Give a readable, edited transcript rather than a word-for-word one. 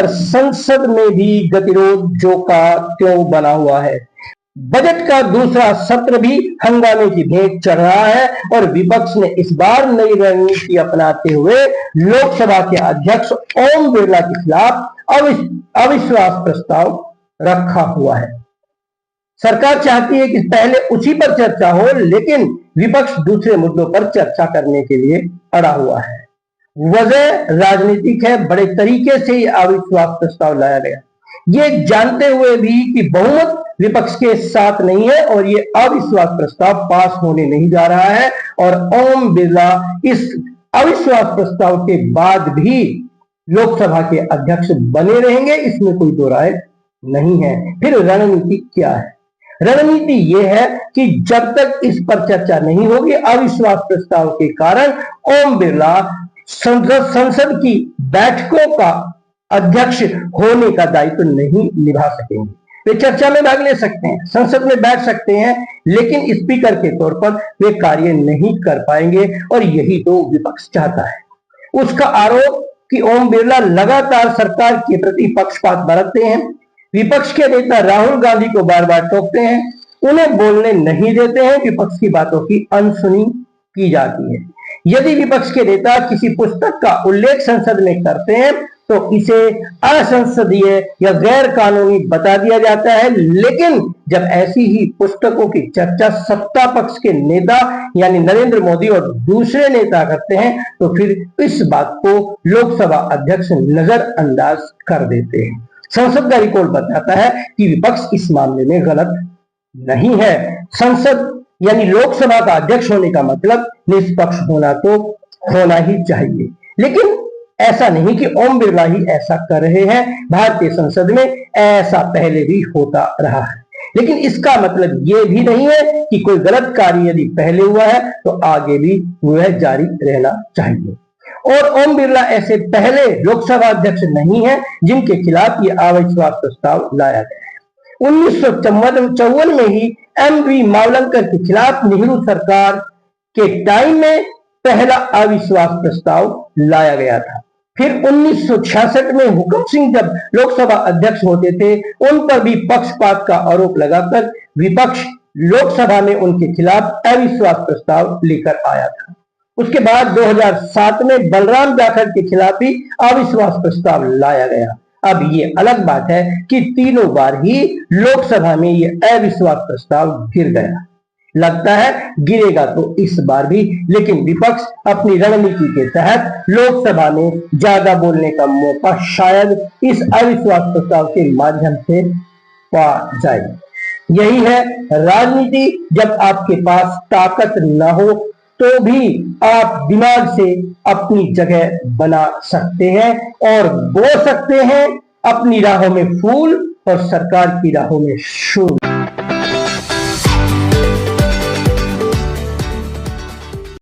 संसद में भी गतिरोध जो का त्यों बना हुआ है। बजट का दूसरा सत्र भी हंगामे की भेंट चढ़ रहा है और विपक्ष ने इस बार नई रणनीति अपनाते हुए लोकसभा के अध्यक्ष ओम बिरला के खिलाफ अविश्वास प्रस्ताव रखा हुआ है। सरकार चाहती है कि पहले उसी पर चर्चा हो, लेकिन विपक्ष दूसरे मुद्दों पर चर्चा करने के लिए अड़ा हुआ है। वजह राजनीतिक है। बड़े तरीके से यह अविश्वास प्रस्ताव लाया गया, ये जानते हुए भी कि बहुमत विपक्ष के साथ नहीं है और ये अविश्वास प्रस्ताव पास होने नहीं जा रहा है और ओम बिरला इस अविश्वास प्रस्ताव के बाद भी लोकसभा के अध्यक्ष बने रहेंगे, इसमें कोई दो राय नहीं है। फिर रणनीति क्या है? रणनीति यह है कि जब तक इस पर चर्चा नहीं होगी, अविश्वास प्रस्ताव के कारण ओम बिरला संसद की बैठकों का अध्यक्ष होने का दायित्व नहीं निभा सकेंगे। वे चर्चा में भाग ले सकते हैं, संसद में बैठ सकते हैं, लेकिन स्पीकर के तौर पर वे कार्य नहीं कर पाएंगे और यही तो विपक्ष चाहता है। उसका आरोप कि ओम बिरला लगातार सरकार के प्रति पक्षपात बरतते हैं, विपक्ष के नेता राहुल गांधी को बार बार टोकते हैं, उन्हें बोलने नहीं देते हैं, विपक्ष की बातों की अनसुनी की जाती है। यदि विपक्ष के नेता किसी पुस्तक का उल्लेख संसद में करते हैं तो इसे असंसदीय या गैर कानूनी बता दिया जाता है, लेकिन जब ऐसी ही पुस्तकों की चर्चा सत्ता पक्ष के नेता यानी नरेंद्र मोदी और दूसरे नेता करते हैं तो फिर इस बात को लोकसभा अध्यक्ष नजरअंदाज कर देते हैं। संसद का रिकॉर्ड बताता है कि विपक्ष इस मामले में गलत नहीं है। संसद यानी लोकसभा का अध्यक्ष होने का मतलब निष्पक्ष होना तो होना ही चाहिए, लेकिन ऐसा नहीं कि ओम बिरला ही ऐसा कर रहे हैं। भारतीय संसद में ऐसा पहले भी होता रहा है, लेकिन इसका मतलब ये भी नहीं है कि कोई गलत कार्य यदि पहले हुआ है तो आगे भी वह जारी रहना चाहिए। और ओम बिरला ऐसे पहले लोकसभा अध्यक्ष नहीं है जिनके खिलाफ ये अविश्वास प्रस्ताव लाया गया है। 1954 में ही एम.वी. मावलंकर के खिलाफ नेहरू सरकार के टाइम में पहला अविश्वास प्रस्ताव लाया गया था। फिर 1966 में हुकम सिंह जब लोकसभा अध्यक्ष होते थे, उन पर भी पक्षपात का आरोप लगाकर विपक्ष लोकसभा में उनके खिलाफ अविश्वास प्रस्ताव लेकर आया था। उसके बाद 2007 में बलराम जाखड़ के खिलाफ भी अविश्वास प्रस्ताव लाया गया। अब ये अलग बात है कि तीनों बार ही लोकसभा में ये अविश्वास प्रस्ताव गिर गया। लगता है गिरेगा तो इस बार भी, लेकिन विपक्ष अपनी रणनीति के तहत लोकसभा में ज्यादा बोलने का मौका शायद इस अविश्वास प्रस्ताव के माध्यम से पा जाए। यही है राजनीति। जब आपके पास ताकत न हो तो भी आप दिमाग से अपनी जगह बना सकते हैं और बो सकते हैं अपनी राहों में फूल और सरकार की राहों में शूल।